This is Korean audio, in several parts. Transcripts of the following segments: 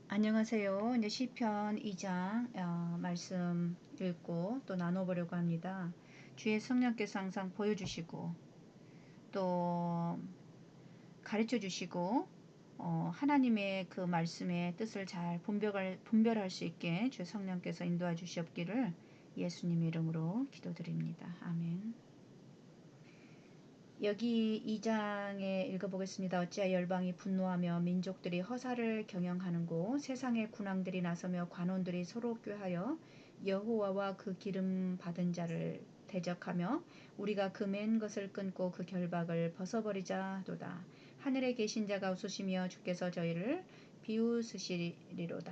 안녕하세요. 이제 시편 2장 말씀 읽고 또 나눠보려고 합니다. 주의 성령께서 항상 보여주시고 또 가르쳐 주시고 하나님의 그 말씀의 뜻을 잘 분별할 수 있게 주의 성령께서 인도해 주시옵기를 예수님 이름으로 기도드립니다. 아멘. 여기 2장에 읽어보겠습니다. 어찌하여 열방이 분노하며 민족들이 허사를 경영하는고 세상의 군왕들이 나서며 관원들이 서로 꾀하여 여호와와 그 기름 받은 자를 대적하며 우리가 그 맨 것을 끊고 그 결박을 벗어버리자 하도다. 하늘에 계신 자가 웃으시며 주께서 저희를 비웃으시리로다.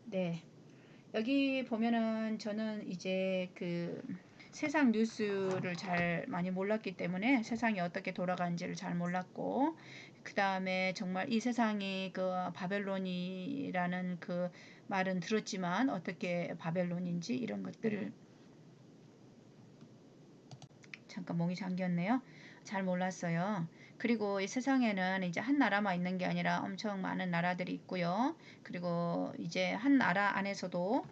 네. 여기 보면은 저는 이제 그 세상 뉴스를 잘 많이 몰랐기 때문에 세상이 어떻게 돌아가는지를 잘 몰랐고, 그 다음에 정말 이 세상이 그 바벨론이라는 그 말은 들었지만 어떻게 바벨론인지 이런 것들을 잠깐 목이 잠겼네요. 잘 몰랐어요. 그리고 이 세상에는 이제 한 나라만 있는 게 아니라 엄청 많은 나라들이 있고요. 그리고 이제 한 나라 안에서도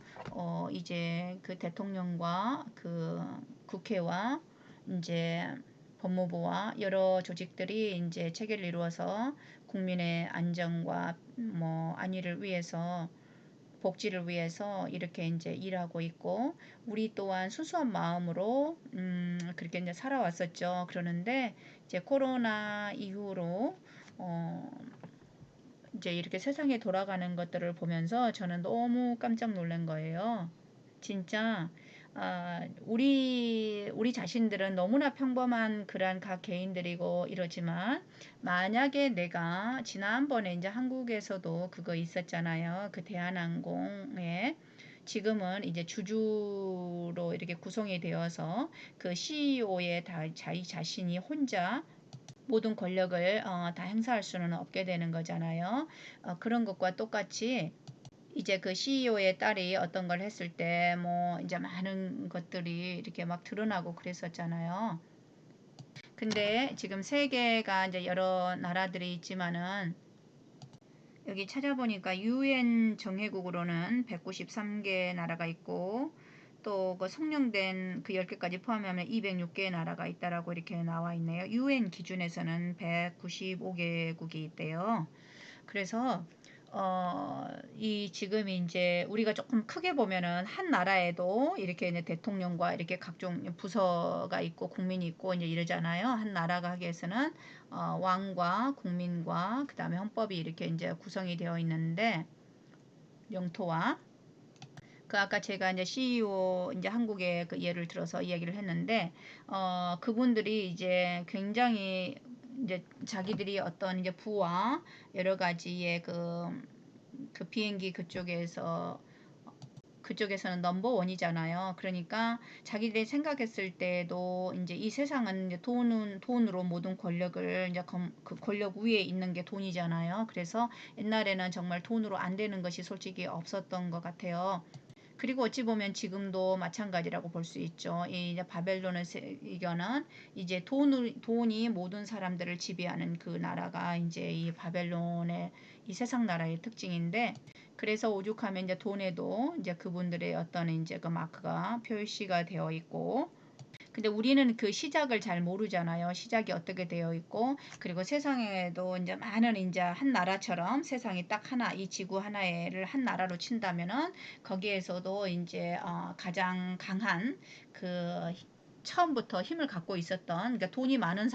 이제 그 대통령과 그 국회와 이제 법무부와 여러 조직들이 이제 체계를 이루어서 국민의 안정과 뭐 안위를 위해서 복지를 위해서 이렇게 이제 일하고 있고, 우리 또한 수수한 마음으로 그렇게 이제 살아왔었죠. 그러는데 이제 코로나 이후로 어 이제 이렇게 세상에 돌아가는 것들을 보면서 저는 너무 깜짝 놀란 거예요. 진짜 우리 자신들은 너무나 평범한 그런 각 개인들이고 이러지만, 만약에 내가 지난번에 이제 한국에서도 그거 있었잖아요. 그 대한항공에 지금은 이제 주주로 이렇게 구성이 되어서 그 CEO의 자기 자신이 혼자 모든 권력을 다 행사할 수는 없게 되는 거잖아요. 그런 것과 똑같이 이제 그 CEO의 딸이 어떤 걸 했을 때 뭐 이제 많은 것들이 이렇게 막 드러나고 그랬었잖아요. 근데 지금 세계가 이제 여러 나라들이 있지만은 여기 찾아보니까 UN 정회국으로는 193개 나라가 있고, 또 그 성령된 그 10개까지 포함하면 206개 나라가 있다라고 이렇게 나와 있네요. UN 기준에서는 195개국이 있대요. 그래서 이 지금 이제 우리가 조금 크게 보면은 한 나라에도 이렇게 이제 대통령과 이렇게 각종 부서가 있고 국민이 있고 이제 이러잖아요. 한 나라가 하기위해서는 왕과 국민과 그 다음에 헌법이 이렇게 이제 구성이 되어 있는데, 영토와 그 아까 제가 이제 CEO 이제 한국의 그 예를 들어서 이야기를 했는데, 그분들이 이제 굉장히 이제 자기들이 어떤 이제 부와 여러 가지의 그 비행기 그쪽에서는 넘버 원이잖아요. 그러니까 자기들이 생각했을 때도 이제 이 세상은 이제 돈으로 모든 권력을 이제 그 권력 위에 있는 게 돈이잖아요. 그래서 옛날에는 정말 돈으로 안 되는 것이 솔직히 없었던 것 같아요. 그리고 어찌 보면 지금도 마찬가지라고 볼 수 있죠. 이 이제 바벨론의 이거는 이제 돈이 모든 사람들을 지배하는 그 나라가 이제 이 바벨론의 이 세상 나라의 특징인데, 그래서 오죽하면 이제 돈에도 이제 그분들의 어떤 이제 그 마크가 표시가 되어 있고, 근데 우리는 그 시작을 잘 모르잖아요. 시작이 어떻게 되어 있고, 그리고 세상에도 이제 많은 이제 한 나라처럼 세상이 딱 하나, 이 지구 하나를 한 나라로 친다면은 거기에서도 이제 가장 강한 그 처음부터 힘을 갖고 있었던, 그러니까 돈이 많은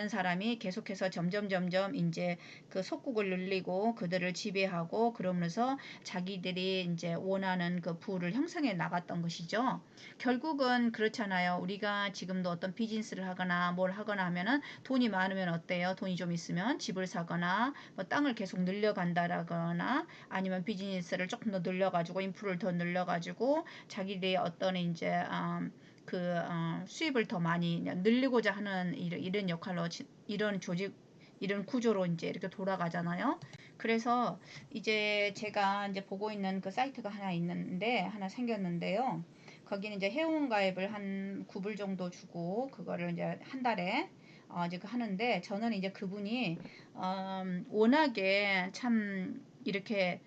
사람이 계속해서 점점 이제 그 속국을 늘리고 그들을 지배하고 그러면서 자기들이 이제 원하는 그 부를 형성해 나갔던 것이죠. 결국은 그렇잖아요. 우리가 지금도 어떤 비즈니스를 하거나 뭘 하거나 하면은 돈이 많으면 어때요? 돈이 좀 있으면 집을 사거나 뭐 땅을 계속 늘려간다라거나, 아니면 비즈니스를 조금 더 늘려가지고 인프를 더 늘려가지고 자기들의 어떤 이제 수입을 더 많이 늘리고자 하는 이런 역할로 이런 조직 이런 구조로 이제 이렇게 돌아가잖아요. 그래서 이제 제가 이제 보고 있는 그 사이트가 하나 생겼는데요. 거기는 이제 회원 가입을 한 9불 정도 주고 그거를 이제 한 달에 이제 하는데 저는 이제 그분이 워낙에 참 이렇게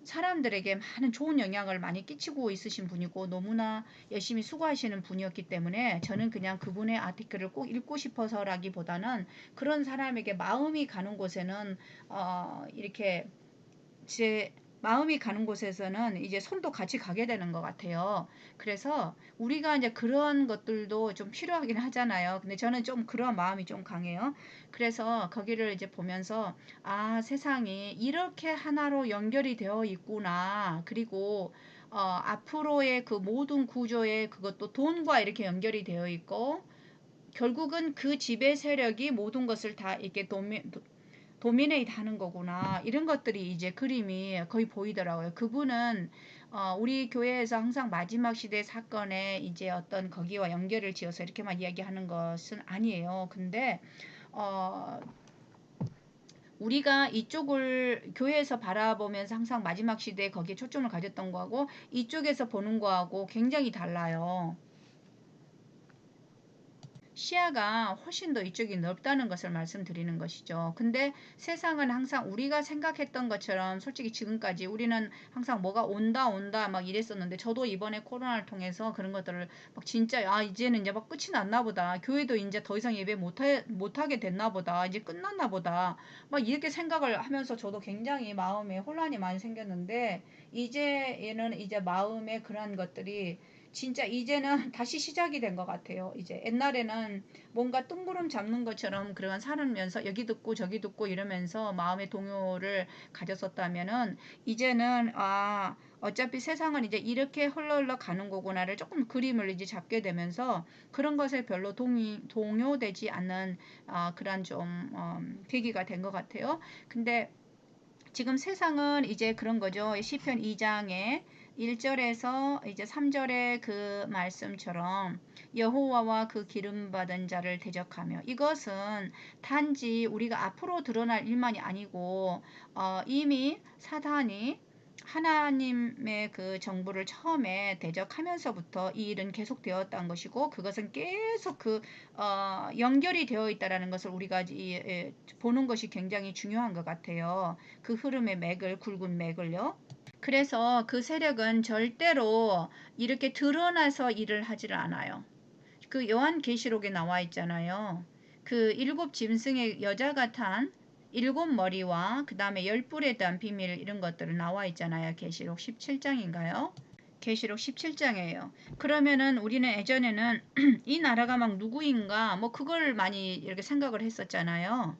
사람들에게 많은 좋은 영향을 많이 끼치고 있으신 분이고 너무나 열심히 수고하시는 분이었기 때문에 저는 그냥 그분의 아티클을 꼭 읽고 싶어서라기보다는 그런 사람에게 마음이 가는 곳에는 이렇게 제 마음이 가는 곳에서는 이제 손도 같이 가게 되는 것 같아요. 그래서 우리가 이제 그런 것들도 좀 필요하긴 하잖아요. 근데 저는 좀 그런 마음이 좀 강해요. 그래서 거기를 이제 보면서 아, 세상이 이렇게 하나로 연결이 되어 있구나. 그리고 앞으로의 그 모든 구조에 그것도 돈과 이렇게 연결이 되어 있고 결국은 그 지배 세력이 모든 것을 다 이렇게 도미네이트 하는 거구나. 이런 것들이 이제 그림이 거의 보이더라고요. 그분은 우리 교회에서 항상 마지막 시대 사건에 이제 어떤 거기와 연결을 지어서 이렇게만 이야기하는 것은 아니에요. 근데 어, 우리가 이쪽을 교회에서 바라보면서 항상 마지막 시대에 거기에 초점을 가졌던 거하고 이쪽에서 보는 거하고 굉장히 달라요. 시야가 훨씬 더 이쪽이 넓다는 것을 말씀드리는 것이죠. 근데 세상은 항상 우리가 생각했던 것처럼 솔직히 지금까지 우리는 항상 뭐가 온다 막 이랬었는데 저도 이번에 코로나를 통해서 그런 것들을 막 진짜 이제는 이제 막 끝이 났나 보다. 교회도 이제 더 이상 예배 못하게 됐나 보다. 이제 끝났나 보다. 막 이렇게 생각을 하면서 저도 굉장히 마음에 혼란이 많이 생겼는데 이제는 이제 마음에 그러한 것들이 진짜 이제는 다시 시작이 된 것 같아요. 이제 옛날에는 뭔가 뜬구름 잡는 것처럼 그런 살면서 여기 듣고 저기 듣고 이러면서 마음의 동요를 가졌었다면은 이제는 어차피 세상은 이제 이렇게 흘러 가는 거구나를 조금 그림을 이제 잡게 되면서 그런 것에 별로 동요되지 않는 그런 좀 계기가 된 것 같아요. 근데 지금 세상은 이제 그런 거죠. 시편 2장에 1절에서 이제 3절의 그 말씀처럼 여호와와 그 기름 받은 자를 대적하며 이것은 단지 우리가 앞으로 드러날 일만이 아니고 이미 사단이 하나님의 그 정부를 처음에 대적하면서부터 이 일은 계속되었던 것이고 그것은 계속 연결이 되어 있다라는 것을 우리가 보는 것이 굉장히 중요한 것 같아요. 그 흐름의 맥을 굵은 맥을요. 그래서 그 세력은 절대로 이렇게 드러나서 일을 하지를 않아요. 그 요한계시록에 나와 있잖아요. 그 일곱 짐승의 여자가 탄 일곱 머리와 그 다음에 열 뿔에 대한 비밀 이런 것들을 나와 있잖아요. 계시록 17장인가요? 계시록 17장이에요. 그러면은 우리는 예전에는 이 나라가 막 누구인가 뭐 그걸 많이 이렇게 생각을 했었잖아요.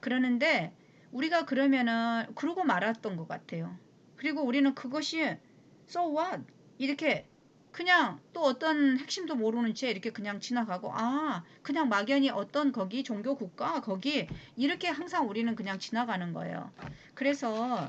그러는데 우리가 그러면은 그러고 말았던 것 같아요. 그리고 우리는 그것이 so what 이렇게 그냥 또 어떤 핵심도 모르는 채 이렇게 그냥 지나가고 그냥 막연히 어떤 거기 종교 국가 거기 이렇게 항상 우리는 그냥 지나가는 거예요. 그래서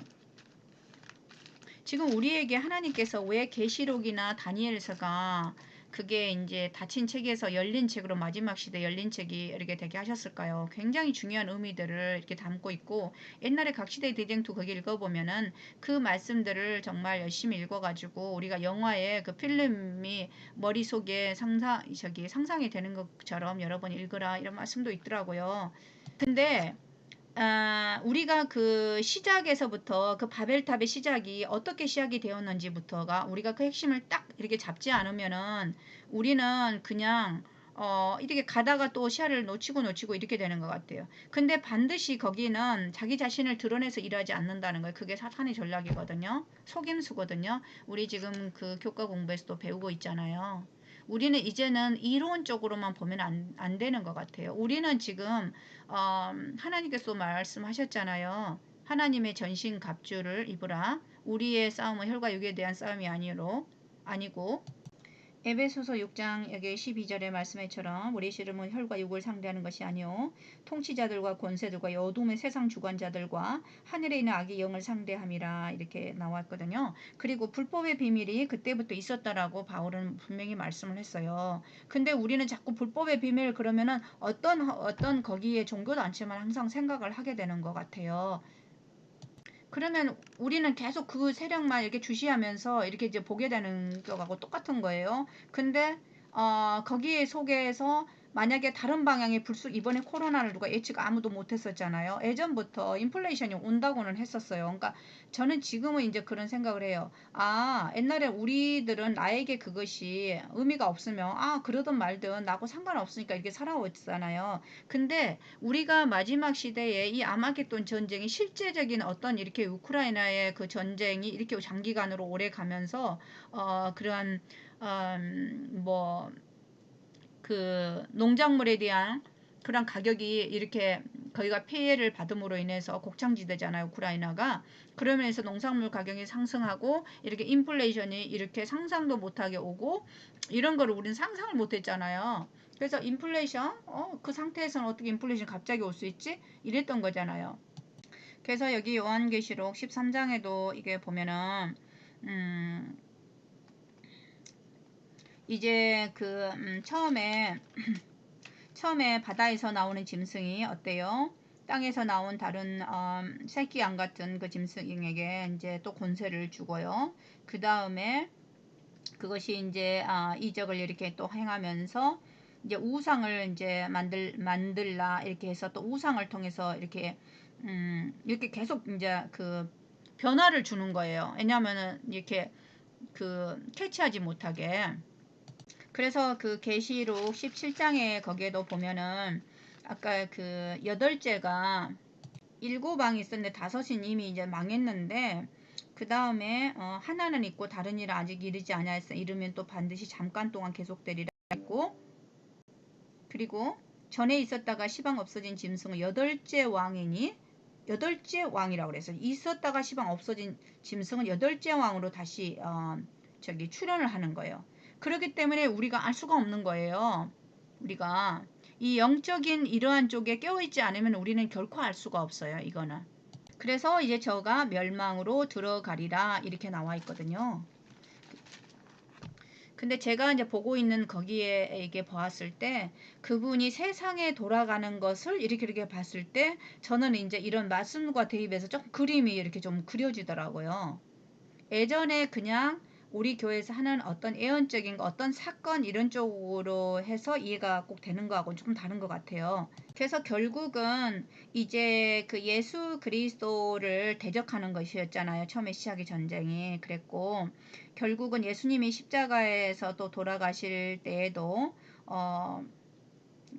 지금 우리에게 하나님께서 왜 계시록이나 다니엘서가 그게 이제 닫힌 책에서 열린 책으로 마지막 시대 열린 책이 이렇게 되게 하셨을까요? 굉장히 중요한 의미들을 이렇게 담고 있고 옛날에 각 시대의 대쟁투 거기 읽어보면은 그 말씀들을 정말 열심히 읽어가지고 우리가 영화의 그 필름이 머릿속에 상상이 되는 것처럼 여러 번 읽으라 이런 말씀도 있더라고요. 근데 우리가 그 시작에서부터 그 바벨탑의 시작이 어떻게 시작이 되었는지부터가 우리가 그 핵심을 딱 이렇게 잡지 않으면은 우리는 그냥 이렇게 가다가 또 시야를 놓치고 이렇게 되는 것 같아요. 근데 반드시 거기는 자기 자신을 드러내서 일하지 않는다는 거예요. 그게 사탄의 전략이거든요. 속임수거든요. 우리 지금 그 교과 공부에서도 배우고 있잖아요. 우리는 이제는 이론적으로만 보면 안 되는 것 같아요. 우리는 지금 하나님께서 말씀하셨잖아요. 하나님의 전신 갑주를 입으라. 우리의 싸움은 혈과 육에 대한 싸움이 아니고 에베소서 6장 여기 12절의 말씀처럼 우리 씨름은 혈과 육을 상대하는 것이 아니요 통치자들과 권세들과 어둠의 세상 주관자들과 하늘에 있는 악의 영을 상대함이라 이렇게 나왔거든요. 그리고 불법의 비밀이 그때부터 있었다라고 바울은 분명히 말씀을 했어요. 근데 우리는 자꾸 불법의 비밀 그러면은 어떤 거기에 종교단체만 항상 생각을 하게 되는 것 같아요. 그러면 우리는 계속 그 세력만 이렇게 주시하면서 이렇게 이제 보게 되는 거하고 똑같은 거예요. 근데 거기에 속에서 만약에 다른 방향의 불쑥 이번에 코로나를 누가 예측 아무도 못했었잖아요. 예전부터 인플레이션이 온다고는 했었어요. 그러니까 저는 지금은 이제 그런 생각을 해요. 아, 옛날에 우리들은 나에게 그것이 의미가 없으면 그러든 말든 나하고 상관없으니까 이렇게 살아왔잖아요. 근데 우리가 마지막 시대에 이 아마겟돈 전쟁이 실제적인 어떤 이렇게 우크라이나의 그 전쟁이 이렇게 장기간으로 오래 가면서 그러한 뭐 그 농작물에 대한 그런 가격이 이렇게 거기가 피해를 받음으로 인해서 곡창지대잖아요, 우크라이나가. 그러면서 농산물 가격이 상승하고 이렇게 인플레이션이 이렇게 상상도 못하게 오고 이런 거를 우리는 상상을 못했잖아요. 그래서 인플레이션, 그 상태에서는 어떻게 인플레이션 갑자기 올 수 있지? 이랬던 거잖아요. 그래서 여기 요한계시록 13장에도 이게 보면은 음, 이제 처음에 바다에서 나오는 짐승이 어때요? 땅에서 나온 다른 새끼 양 같은 그 짐승에게 이제 또 권세를 주고요. 그 다음에 그것이 이제 이적을 이렇게 또 행하면서 이제 우상을 이제 만들라 이렇게 해서 또 우상을 통해서 이렇게 계속 이제 그 변화를 주는 거예요. 왜냐하면은 이렇게 그 캐치하지 못하게. 그래서 그 계시록 17장에 거기에도 보면은 아까 그 여덟째가 일곱 왕이 있었는데 다섯은 이미 이제 망했는데 그 다음에 하나는 있고 다른 일은 아직 이르지 아니하였으나 이르면 또 반드시 잠깐 동안 계속되리라 했고, 그리고 전에 있었다가 시방 없어진 짐승은 여덟째 왕이니 여덟째 왕이라고 그래서 있었다가 시방 없어진 짐승은 여덟째 왕으로 다시 출현을 하는 거예요. 그렇기 때문에 우리가 알 수가 없는 거예요. 우리가 이 영적인 이러한 쪽에 깨어있지 않으면 우리는 결코 알 수가 없어요. 이거는. 그래서 이제 저가 멸망으로 들어가리라 이렇게 나와 있거든요. 근데 제가 이제 보고 있는 거기에 이게 보았을 때 그분이 세상에 돌아가는 것을 이렇게 봤을 때 저는 이제 이런 말씀과 대입해서 좀 그림이 이렇게 좀 그려지더라고요. 예전에 그냥 우리 교회에서 하는 어떤 예언적인 어떤 사건 이런 쪽으로 해서 이해가 꼭 되는 거하고는 조금 다른 것 같아요. 그래서 결국은 이제 그 예수 그리스도를 대적하는 것이었잖아요. 처음에 시작의 전쟁이 그랬고 결국은 예수님이 십자가에서 또 돌아가실 때에도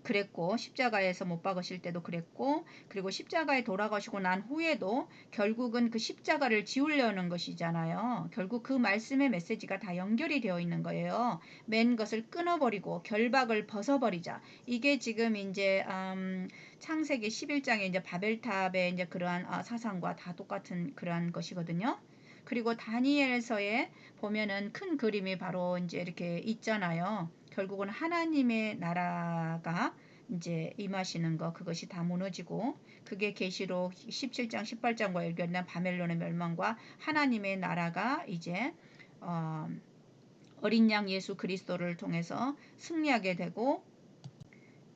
그랬고 십자가에서 못 박으실 때도 그랬고 그리고 십자가에 돌아가시고 난 후에도 결국은 그 십자가를 지우려는 것이잖아요. 결국 그 말씀의 메시지가 다 연결이 되어 있는 거예요. 맨 것을 끊어버리고 결박을 벗어버리자. 이게 지금 이제 창세기 11장에 이제 바벨탑의 이제 그러한 사상과 다 똑같은 그러한 것이거든요. 그리고 다니엘서에 보면은 큰 그림이 바로 이제 이렇게 있잖아요. 결국은 하나님의 나라가 이제 임하시는 거 그것이 다 무너지고 그게 계시록 17장 18장과 연결된 바벨론의 멸망과 하나님의 나라가 이제 어린 양 예수 그리스도를 통해서 승리하게 되고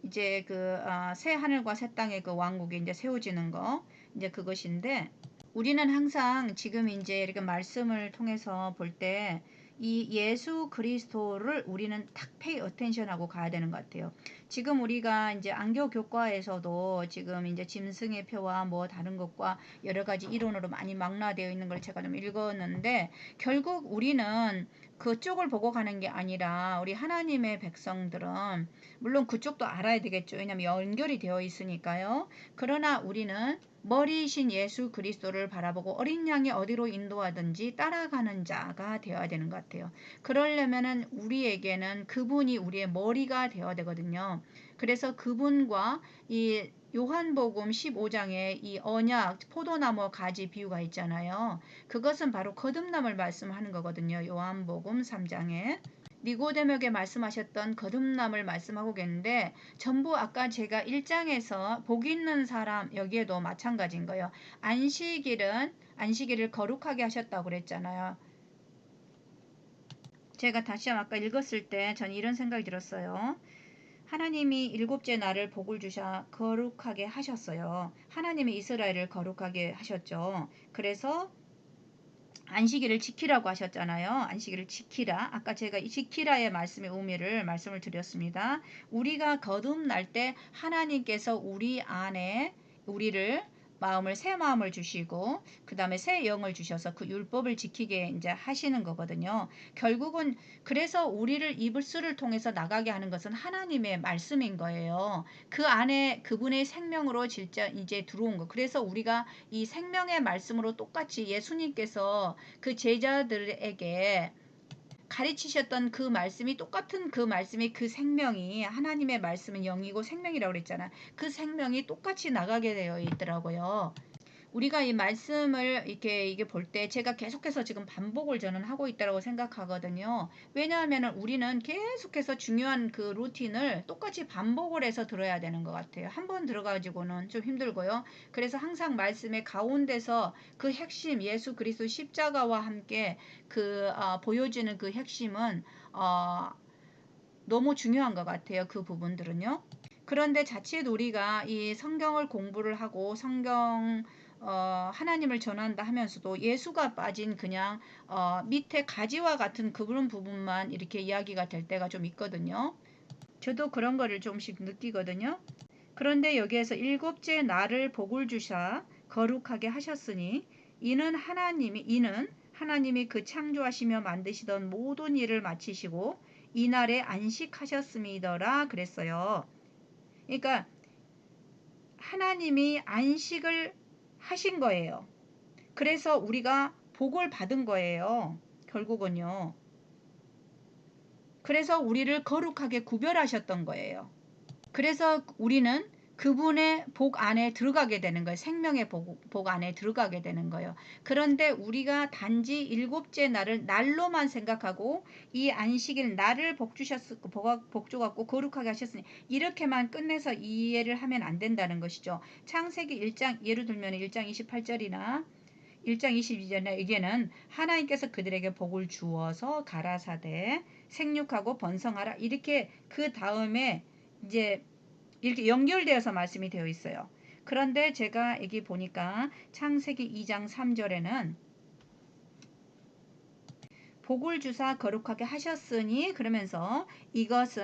이제 그 새 하늘과 새 땅의 그 왕국이 이제 세워지는 거 이제 그것인데 우리는 항상 지금 이제 이렇게 말씀을 통해서 볼 때 이 예수 그리스도를 우리는 탁 페이 어텐션하고 가야 되는 것 같아요. 지금 우리가 이제 안교 교과에서도 지금 이제 짐승의 표와 뭐 다른 것과 여러 가지 이론으로 많이 망라되어 있는 걸 제가 좀 읽었는데 결국 우리는 그쪽을 보고 가는 게 아니라 우리 하나님의 백성들은 물론 그쪽도 알아야 되겠죠. 왜냐하면 연결이 되어 있으니까요. 그러나 우리는 머리이신 예수 그리스도를 바라보고 어린 양이 어디로 인도하든지 따라가는 자가 되어야 되는 것 같아요. 그러려면은 우리에게는 그분이 우리의 머리가 되어야 되거든요. 그래서 그분과 이 요한복음 15장에 이 언약 포도나무 가지 비유가 있잖아요. 그것은 바로 거듭남을 말씀하는 거거든요. 요한복음 3장에. 니고데모에게 말씀하셨던 거듭남을 말씀하고 계는데 전부 아까 제가 1장에서 복 있는 사람 여기에도 마찬가지인 거예요. 안식일을 거룩하게 하셨다고 그랬잖아요. 제가 다시 아까 읽었을 때 전 이런 생각이 들었어요. 하나님이 일곱째 날을 복을 주셔 거룩하게 하셨어요. 하나님이 이스라엘을 거룩하게 하셨죠. 그래서 안식일을 지키라고 하셨잖아요. 안식일을 지키라. 아까 제가 이 지키라의 말씀의 의미를 말씀을 드렸습니다. 우리가 거듭날 때 하나님께서 우리 안에 우리를 마음을 새 마음을 주시고 그 다음에 새 영을 주셔서 그 율법을 지키게 이제 하시는 거거든요. 결국은 그래서 우리를 이불수를 통해서 나가게 하는 것은 하나님의 말씀인 거예요. 그 안에 그분의 생명으로 진짜 이제 들어온 거. 그래서 우리가 이 생명의 말씀으로 똑같이 예수님께서 그 제자들에게 가르치셨던 그 말씀이 똑같은 그 말씀이 그 생명이 하나님의 말씀은 영이고 생명이라고 그랬잖아. 그 생명이 똑같이 나가게 되어 있더라고요. 우리가 이 말씀을 이렇게 이게 볼 때 제가 계속해서 지금 반복을 저는 하고 있다고 생각하거든요. 왜냐하면 우리는 계속해서 중요한 그 루틴을 똑같이 반복을 해서 들어야 되는 것 같아요. 한 번 들어가지고는 좀 힘들고요. 그래서 항상 말씀의 가운데서 그 핵심 예수 그리스도 십자가와 함께 그 보여지는 그 핵심은 너무 중요한 것 같아요. 그 부분들은요. 그런데 자칫 우리가 이 성경을 공부를 하고 성경 하나님을 전한다 하면서도 예수가 빠진 그냥 밑에 가지와 같은 그런 부분만 이렇게 이야기가 될 때가 좀 있거든요. 저도 그런 거를 조금씩 느끼거든요. 그런데 여기에서 일곱째 날을 복을 주사 거룩하게 하셨으니 이는 하나님이 그 창조하시며 만드시던 모든 일을 마치시고 이날에 안식하셨음이더라 그랬어요. 그러니까 하나님이 안식을 하신 거예요. 그래서 우리가 복을 받은 거예요. 결국은요. 그래서 우리를 거룩하게 구별하셨던 거예요. 그래서 우리는 그분의 복 안에 들어가게 되는 거예요. 생명의 복 안에 들어가게 되는 거예요. 그런데 우리가 단지 일곱째 날을 날로만 생각하고 이 안식일 날을 복 주갖고 거룩하게 하셨으니 이렇게만 끝내서 이해를 하면 안 된다는 것이죠. 창세기 1장 예를 들면 1장 28절이나 1장 22절에 이게는 하나님께서 그들에게 복을 주어서 가라사대 생육하고 번성하라 이렇게 그 다음에 이제 이렇게 연결되어서 말씀이 되어 있어요. 그런데 제가 여기 보니까 창세기 2장 3절에는 복을 주사 거룩하게 하셨으니 그러면서 이것은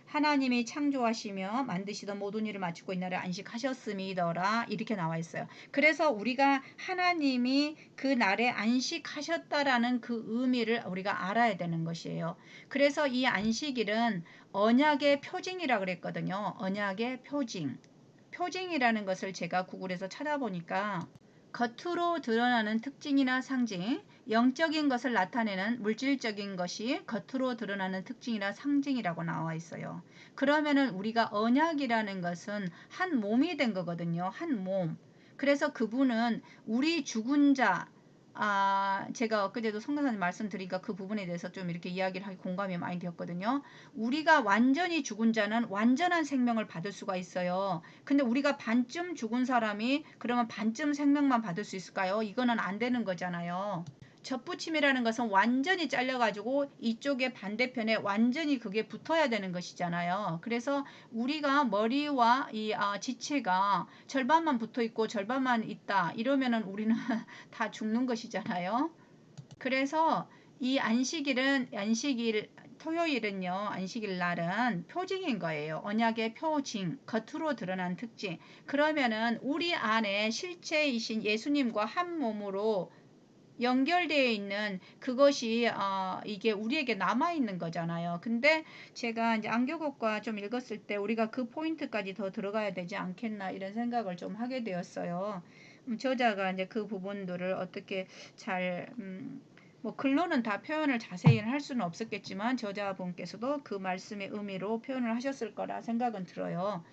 하나님이 창조하시며 만드시던 모든 일을 마치고 이날에 안식하셨음이더라 이렇게 나와 있어요. 그래서 우리가 하나님이 그 날에 안식하셨다라는 그 의미를 우리가 알아야 되는 것이에요. 그래서 이 안식일은 언약의 표징이라 그랬거든요. 언약의 표징. 표징이라는 것을 제가 구글에서 찾아보니까 겉으로 드러나는 특징이나 상징, 영적인 것을 나타내는 물질적인 것이 겉으로 드러나는 특징이나 상징이라고 나와 있어요. 그러면은 우리가 언약이라는 것은 한 몸이 된 거거든요. 한 몸. 그래서 그분은 우리 죽은 자, 제가 엊그제도 성교사님 말씀드리니까 그 부분에 대해서 좀 이렇게 이야기를 하기 공감이 많이 되었거든요. 우리가 완전히 죽은 자는 완전한 생명을 받을 수가 있어요. 근데 우리가 반쯤 죽은 사람이 그러면 반쯤 생명만 받을 수 있을까요? 이거는 안 되는 거잖아요. 접붙임이라는 것은 완전히 잘려가지고 이쪽에 반대편에 완전히 그게 붙어야 되는 것이잖아요. 그래서 우리가 머리와 이 지체가 절반만 붙어 있고 절반만 있다 이러면은 우리는 다 죽는 것이잖아요. 그래서 이 토요일은요, 안식일 날은 표징인 거예요. 언약의 표징, 겉으로 드러난 특징. 그러면은 우리 안에 실체이신 예수님과 한 몸으로 연결되어 있는 그것이 이게 우리에게 남아 있는 거잖아요. 근데 제가 이제 안교국과 좀 읽었을 때 우리가 그 포인트까지 더 들어가야 되지 않겠나 이런 생각을 좀 하게 되었어요. 저자가 이제 그 부분들을 어떻게 잘 뭐 글로는 다 표현을 자세히 할 수는 없었겠지만 저자분께서도 그 말씀의 의미로 표현을 하셨을 거라 생각은 들어요.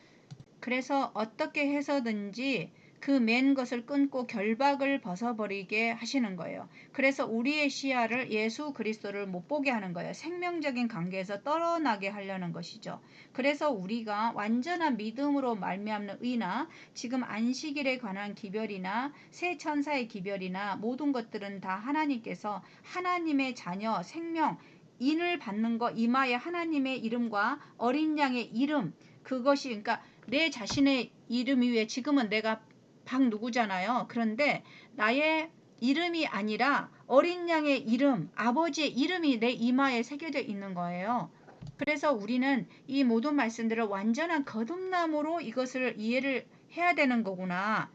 그래서 어떻게 해서든지 그 맨 것을 끊고 결박을 벗어버리게 하시는 거예요. 그래서 우리의 시야를 예수 그리스도를 못 보게 하는 거예요. 생명적인 관계에서 떨어나게 하려는 것이죠. 그래서 우리가 완전한 믿음으로 말미암는 의나 지금 안식일에 관한 기별이나 새 천사의 기별이나 모든 것들은 다 하나님께서 하나님의 자녀 생명 인을 받는 거 이마에 하나님의 이름과 어린 양의 이름 그것이 그러니까 내 자신의 이름 위에 지금은 내가 박 누구잖아요. 그런데 나의 이름이 아니라 어린 양의 이름, 아버지의 이름이 내 이마에 새겨져 있는 거예요. 그래서 우리는 이 모든 말씀들을 완전한 거듭남으로 이것을 이해를 해야 되는 거구나.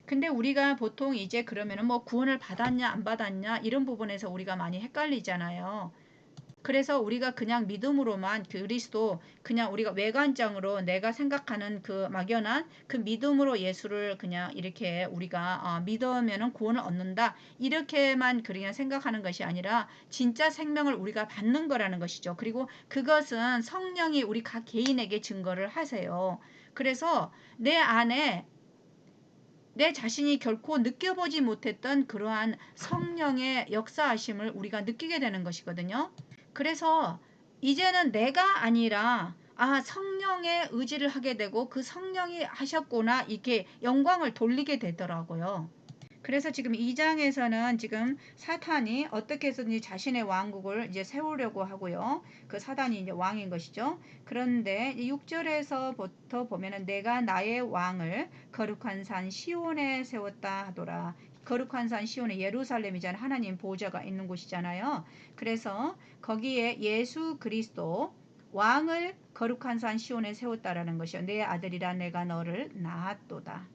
근데 우리가 보통 이제 그러면은 뭐 구원을 받았냐 안 받았냐 이런 부분에서 우리가 많이 헷갈리잖아요. 그래서 우리가 그냥 믿음으로만 그리스도 그냥 우리가 외관적으로 내가 생각하는 그 막연한 그 믿음으로 예수를 그냥 이렇게 우리가 믿으면은 구원을 얻는다 이렇게만 그냥 생각하는 것이 아니라 진짜 생명을 우리가 받는 거라는 것이죠. 그리고 그것은 성령이 우리 각 개인에게 증거를 하세요. 그래서 내 안에 내 자신이 결코 느껴보지 못했던 그러한 성령의 역사하심을 우리가 느끼게 되는 것이거든요. 그래서 이제는 내가 아니라 성령의 의지를 하게 되고 그 성령이 하셨구나 이렇게 영광을 돌리게 되더라고요. 그래서 지금 2장에서는 지금 사탄이 어떻게 해서든지 자신의 왕국을 이제 세우려고 하고요. 그 사단이 이제 왕인 것이죠. 그런데 6절에서부터 보면은 내가 나의 왕을 거룩한 산 시온에 세웠다 하더라. 거룩한 산 시온에 예루살렘이잖아요. 하나님 보좌가 있는 곳이잖아요. 그래서 거기에 예수 그리스도 왕을 거룩한 산 시온에 세웠다라는 것이요. 내 아들이라 내가 너를 낳았도다.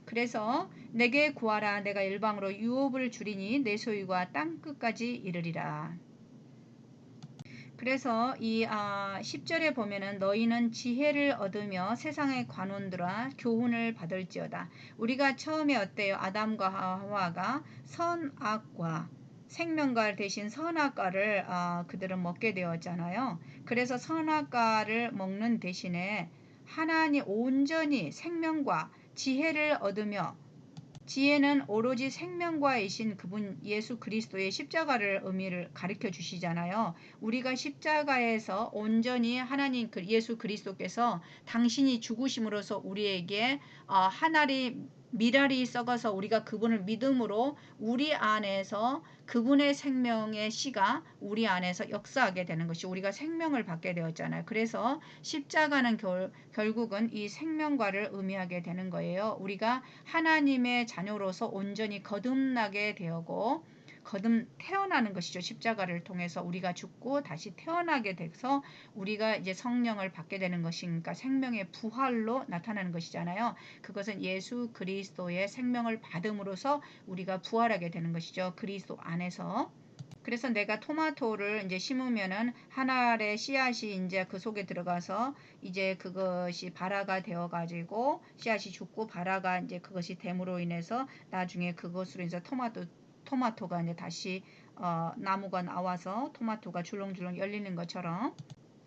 그래서 내게 구하라 내가 일방으로 유업을 주리니 내 소유가 땅 끝까지 이르리라. 그래서 이 10절에 보면은 너희는 지혜를 얻으며 세상의 관원들아 교훈을 받을지어다. 우리가 처음에 어때요? 아담과 하와가 선악과 생명과 대신 선악과를 그들은 먹게 되었잖아요. 그래서 선악과를 먹는 대신에 하나님 온전히 생명과 지혜를 얻으며 지혜는 오로지 생명과이신 그분 예수 그리스도의 십자가를 의미를 가르쳐 주시잖아요. 우리가 십자가에서 온전히 하나님 예수 그리스도께서 당신이 죽으심으로써 우리에게 하나리 미랄이 썩어서 우리가 그분을 믿음으로 우리 안에서 그분의 생명의 씨가 우리 안에서 역사하게 되는 것이 우리가 생명을 받게 되었잖아요. 그래서 십자가는 결국은 이 생명과를 의미하게 되는 거예요. 우리가 하나님의 자녀로서 온전히 거듭나게 되고 태어나는 것이죠. 십자가를 통해서 우리가 죽고 다시 태어나게 돼서 우리가 이제 성령을 받게 되는 것이니까 생명의 부활로 나타나는 것이잖아요. 그것은 예수 그리스도의 생명을 받음으로써 우리가 부활하게 되는 것이죠. 그리스도 안에서. 그래서 내가 토마토를 이제 심으면은 한 알의 씨앗이 이제 그 속에 들어가서 이제 그것이 발화가 되어 가지고 씨앗이 죽고 발화가 이제 그것이 됨으로 인해서 나중에 그것으로 인해서 토마토가 이제 다시 나무가 나와서 토마토가 줄렁줄렁 열리는 것처럼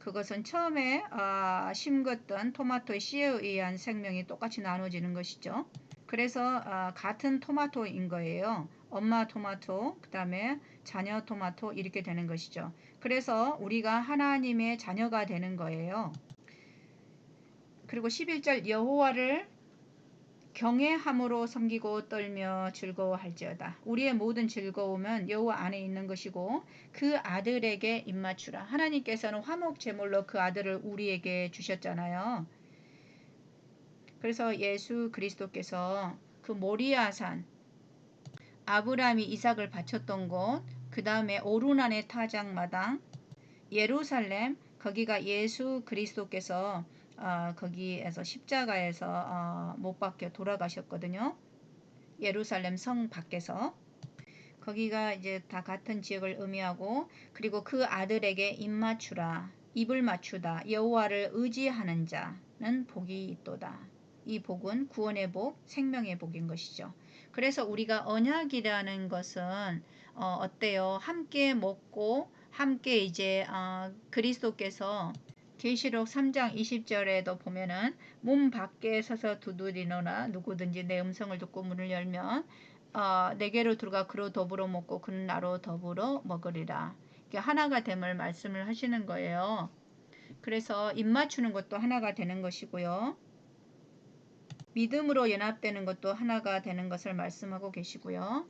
그것은 처음에 심겼던 토마토의 씨에 의한 생명이 똑같이 나눠지는 것이죠. 그래서 같은 토마토인 거예요. 엄마 토마토, 그 다음에 자녀 토마토 이렇게 되는 것이죠. 그래서 우리가 하나님의 자녀가 되는 거예요. 그리고 11절 여호와를 경외함으로 섬기고 떨며 즐거워할지어다. 우리의 모든 즐거움은 여호와 안에 있는 것이고 그 아들에게 입맞추라. 하나님께서는 화목 제물로 그 아들을 우리에게 주셨잖아요. 그래서 예수 그리스도께서 그 모리아산 아브라함이 이삭을 바쳤던 곳, 그 다음에 오르난의 타작마당, 예루살렘, 거기가 예수 그리스도께서 거기에서 십자가에서 못 박혀 돌아가셨거든요. 예루살렘 성 밖에서. 거기가 이제 다 같은 지역을 의미하고 그리고 그 아들에게 입맞추라. 입을 맞추다. 여호와를 의지하는 자는 복이 있도다. 이 복은 구원의 복, 생명의 복인 것이죠. 그래서 우리가 언약이라는 것은 어때요? 함께 먹고 함께 이제 그리스도께서 계시록 3장 20절에도 보면은 문 밖에 서서 두드리노나 누구든지 내 음성을 듣고 문을 열면 내게로 들어가 그로 더불어 먹고 그는 나로 더불어 먹으리라. 이게 하나가 됨을 말씀을 하시는 거예요. 그래서 입 맞추는 것도 하나가 되는 것이고요. 믿음으로 연합되는 것도 하나가 되는 것을 말씀하고 계시고요.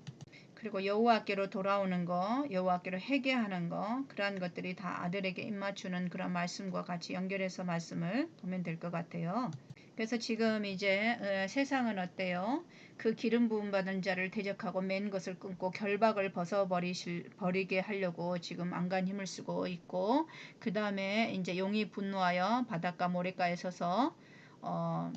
그리고 여호와께로 돌아오는 거, 여호와께로 회개하는 거, 그러한 것들이 다 아들에게 입맞추는 그런 말씀과 같이 연결해서 말씀을 보면 될 것 같아요. 그래서 지금 이제 세상은 어때요? 그 기름 부음 받은 자를 대적하고 맨 것을 끊고 결박을 버리게 하려고 지금 안간 힘을 쓰고 있고, 그 다음에 이제 용이 분노하여 바닷가 모래가에 서서 어,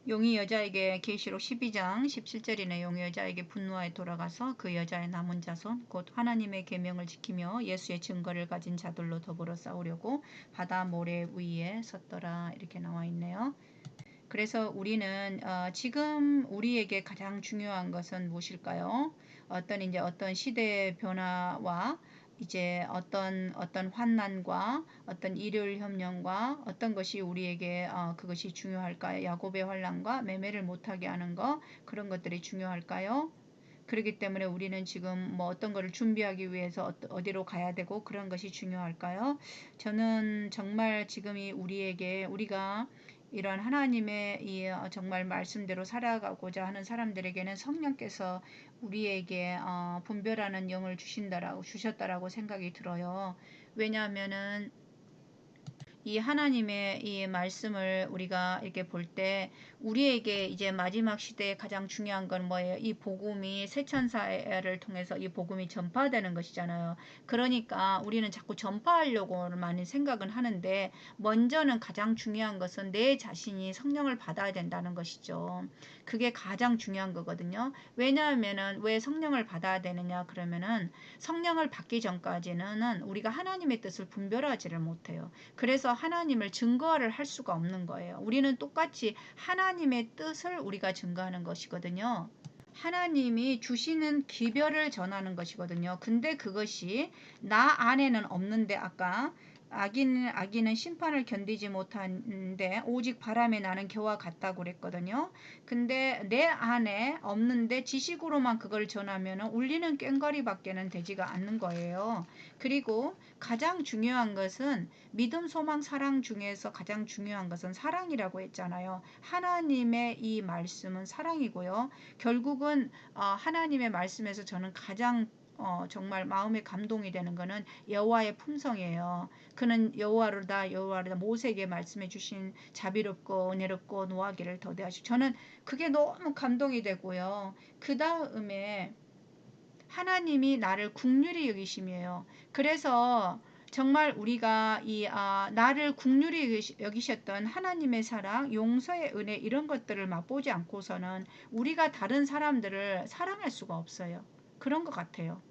용이 여자에게 계시록 12장 17절이네. 용이 여자에게 분노하여 돌아가서 그 여자의 남은 자손 곧 하나님의 계명을 지키며 예수의 증거를 가진 자들로 더불어 싸우려고 바다 모래 위에 섰더라. 이렇게 나와 있네요. 그래서 우리는 지금 우리에게 가장 중요한 것은 무엇일까요? 어떤 시대의 변화와 이제 어떤 환난과 어떤 일요일 협령과 어떤 것이 우리에게 그것이 중요할까요? 야곱의 환난과 매매를 못하게 하는 것, 그런 것들이 중요할까요? 그렇기 때문에 우리는 지금 뭐 어떤 거를 준비하기 위해서 어디로 가야 되고 그런 것이 중요할까요? 저는 정말 지금이 우리가 이런 하나님의 이 정말 말씀대로 살아가고자 하는 사람들에게는 성령께서 우리에게 분별하는 영을 주셨다라고 생각이 들어요. 왜냐하면은 이 하나님의 이 말씀을 우리가 이렇게 볼 때 우리에게 이제 마지막 시대에 가장 중요한 건 뭐예요? 이 복음이 세천사를 통해서 이 복음이 전파되는 것이잖아요. 그러니까 우리는 자꾸 전파하려고 많이 생각은 하는데 먼저는 가장 중요한 것은 내 자신이 성령을 받아야 된다는 것이죠. 그게 가장 중요한 거거든요. 왜냐하면은 왜 성령을 받아야 되느냐 그러면은 성령을 받기 전까지는 우리가 하나님의 뜻을 분별하지를 못해요. 그래서 하나님을 증거를 할 수가 없는 거예요. 우리는 똑같이 하나님의 뜻을 우리가 증거하는 것이거든요. 하나님이 주시는 기별을 전하는 것이거든요. 근데 그것이 나 안에는 없는데 아까 악인은 심판을 견디지 못하는데 오직 바람에 나는 겨와 같다고 그랬거든요. 근데 내 안에 없는데 지식으로만 그걸 전하면 울리는 꽹과리밖에는 되지가 않는 거예요. 그리고 가장 중요한 것은 믿음, 소망, 사랑 중에서 가장 중요한 것은 사랑이라고 했잖아요. 하나님의 이 말씀은 사랑이고요. 결국은 하나님의 말씀에서 저는 가장 정말 마음에 감동이 되는 것은 여호와의 품성이에요. 그는 여호와로다 모세에게 말씀해 주신 자비롭고 은혜롭고 노하기를 더디하시고 저는 그게 너무 감동이 되고요. 그 다음에 하나님이 나를 긍휼히 여기심이에요. 그래서 정말 우리가 나를 긍휼히 여기셨던 하나님의 사랑, 용서의 은혜 이런 것들을 맛보지 않고서는 우리가 다른 사람들을 사랑할 수가 없어요. 그런 것 같아요.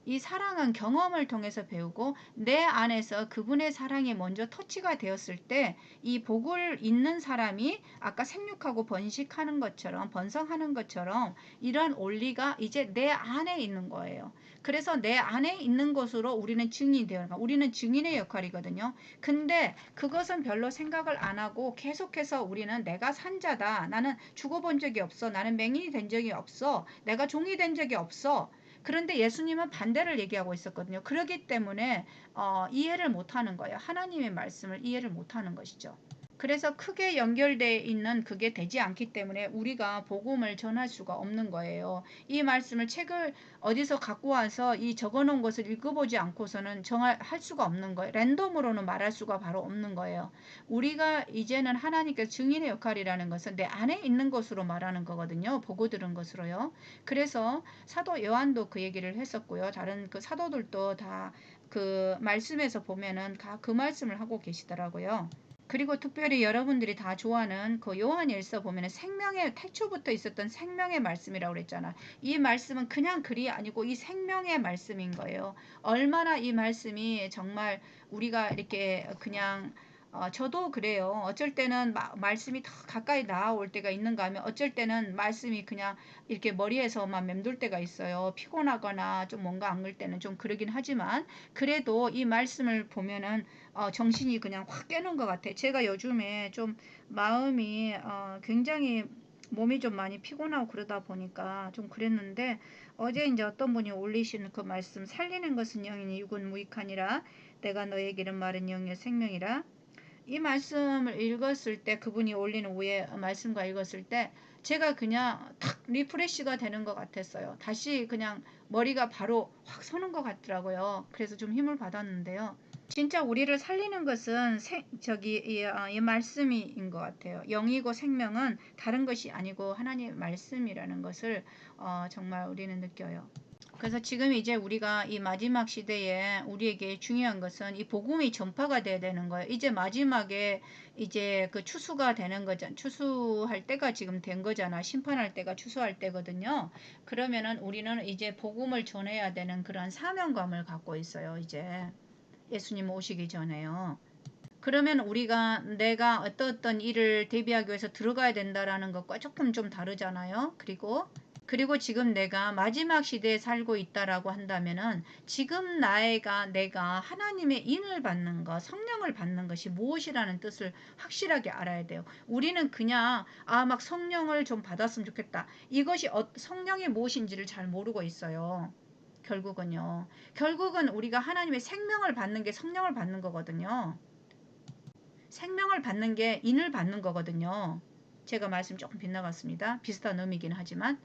이 사랑은 경험을 통해서 배우고 내 안에서 그분의 사랑이 먼저 터치가 되었을 때 이 복을 있는 사람이 아까 생육하고 번식하는 것처럼 번성하는 것처럼 이런 원리가 이제 내 안에 있는 거예요. 그래서 내 안에 있는 것으로 우리는 증인이 되어요. 우리는 증인의 역할이거든요. 근데 그것은 별로 생각을 안 하고 계속해서 우리는 내가 산자다. 나는 죽어본 적이 없어. 나는 맹인이 된 적이 없어. 내가 종이 된 적이 없어. 그런데 예수님은 반대를 얘기하고 있었거든요. 그렇기 때문에 이해를 못하는 거예요. 하나님의 말씀을 이해를 못하는 것이죠. 그래서 크게 연결되어 있는 그게 되지 않기 때문에 우리가 복음을 전할 수가 없는 거예요. 이 말씀을 책을 어디서 갖고 와서 이 적어놓은 것을 읽어보지 않고서는 할 수가 없는 거예요. 랜덤으로는 말할 수가 바로 없는 거예요. 우리가 이제는 하나님께서 증인의 역할이라는 것은 내 안에 있는 것으로 말하는 거거든요. 보고 들은 것으로요. 그래서 사도 요한도 그 얘기를 했었고요. 다른 그 사도들도 다 그 말씀에서 보면은 다 그 말씀을 하고 계시더라고요. 그리고 특별히 여러분들이 다 좋아하는 그 요한일서 보면은 생명의 태초부터 있었던 생명의 말씀이라고 그랬잖아. 이 말씀은 그냥 글이 아니고 이 생명의 말씀인 거예요. 얼마나 이 말씀이 정말 우리가 이렇게 그냥 저도 그래요. 어쩔 때는 말씀이 더 가까이 나아올 때가 있는가 하면 어쩔 때는 말씀이 그냥 이렇게 머리에서만 맴돌 때가 있어요. 피곤하거나 좀 뭔가 안 글 때는 좀 그러긴 하지만 그래도 이 말씀을 보면은 정신이 그냥 확 깨는 것 같아. 제가 요즘에 좀 마음이 굉장히 몸이 좀 많이 피곤하고 그러다 보니까 좀 그랬는데 어제 이제 어떤 분이 올리시는 그 말씀 살리는 것은 영이니 육은 무익하니라 내가 너에게 이른 말은 영이요 생명이라 이 말씀을 읽었을 때 그분이 올리는 후에 말씀과 읽었을 때 제가 그냥 탁 리프레시가 되는 것 같았어요. 다시 그냥 머리가 바로 확 서는 것 같더라고요. 그래서 좀 힘을 받았는데요. 진짜 우리를 살리는 것은 이 말씀인 것 같아요. 영이고 생명은 다른 것이 아니고 하나님의 말씀이라는 것을 정말 우리는 느껴요. 그래서 지금 이제 우리가 이 마지막 시대에 우리에게 중요한 것은 이 복음이 전파가 돼야 되는 거예요. 이제 마지막에 이제 그 추수가 되는 거잖아. 추수할 때가 지금 된 거잖아. 심판할 때가 추수할 때거든요. 그러면은 우리는 이제 복음을 전해야 되는 그런 사명감을 갖고 있어요. 이제 예수님 오시기 전에요. 그러면 우리가 내가 어떤 일을 대비하기 위해서 들어가야 된다라는 것과 조금 좀 다르잖아요. 그리고 지금 내가 마지막 시대에 살고 있다라고 한다면은 지금 내가 하나님의 인을 받는 것, 성령을 받는 것이 무엇이라는 뜻을 확실하게 알아야 돼요. 우리는 그냥 막 성령을 좀 받았으면 좋겠다. 이것이 성령이 무엇인지를 잘 모르고 있어요. 결국은 우리가 하나님의 생명을 받는 게 성령을 받는 거거든요. 생명을 받는 게 인을 받는 거거든요. 제가 말씀 조금 빗나갔습니다. 비슷한 의미긴 하지만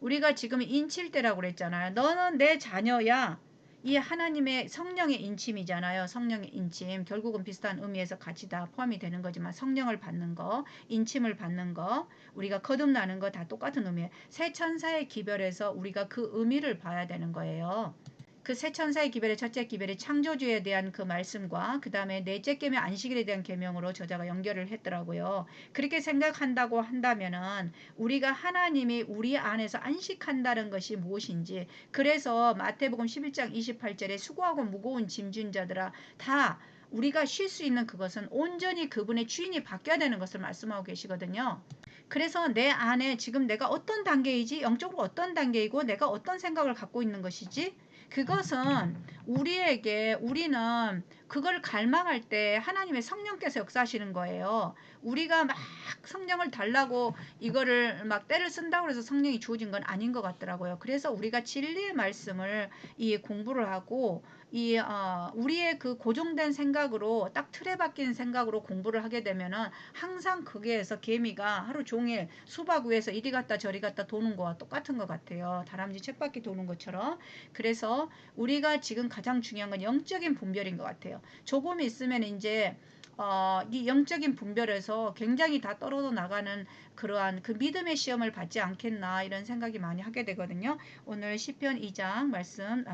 우리가 지금 인칠 때라고 그랬잖아요. 너는 내 자녀야. 이 하나님의 성령의 인침이잖아요. 성령의 인침. 결국은 비슷한 의미에서 같이 다 포함이 되는 거지만 성령을 받는 거, 인침을 받는 거, 우리가 거듭나는 거 다 똑같은 의미예요. 새 천사의 기별에서 우리가 그 의미를 봐야 되는 거예요. 그 새 천사의 기별의 첫째 기별이 창조주에 대한 그 말씀과 그 다음에 넷째 계명 안식일에 대한 계명으로 저자가 연결을 했더라고요. 그렇게 생각한다고 한다면은 우리가 하나님이 우리 안에서 안식한다는 것이 무엇인지, 그래서 마태복음 11장 28절에 수고하고 무거운 짐진 자들아 다 우리가 쉴 수 있는 그것은 온전히 그분의 주인이 바뀌어야 되는 것을 말씀하고 계시거든요. 그래서 내 안에 지금 내가 어떤 단계이지, 영적으로 어떤 단계이고 내가 어떤 생각을 갖고 있는 것이지, 그것은 우리는 그걸 갈망할 때 하나님의 성령께서 역사하시는 거예요. 우리가 막 성령을 달라고 이거를 막 때를 쓴다고 해서 성령이 주어진 건 아닌 것 같더라고요. 그래서 우리가 진리의 말씀을 이 공부를 하고 우리의 그 고정된 생각으로 딱 틀에 박힌 생각으로 공부를 하게 되면은 항상 거기에서 개미가 하루 종일 수박 위에서 이리 갔다 저리 갔다 도는 거와 똑같은 것 같아요. 다람쥐 쳇바퀴 도는 것처럼. 그래서 우리가 지금 가장 중요한 건 영적인 분별인 것 같아요. 조금 있으면 이제 이 영적인 분별에서 굉장히 다 떨어져 나가는 그러한 그 믿음의 시험을 받지 않겠나 이런 생각이 많이 하게 되거든요. 오늘 시편 2장 말씀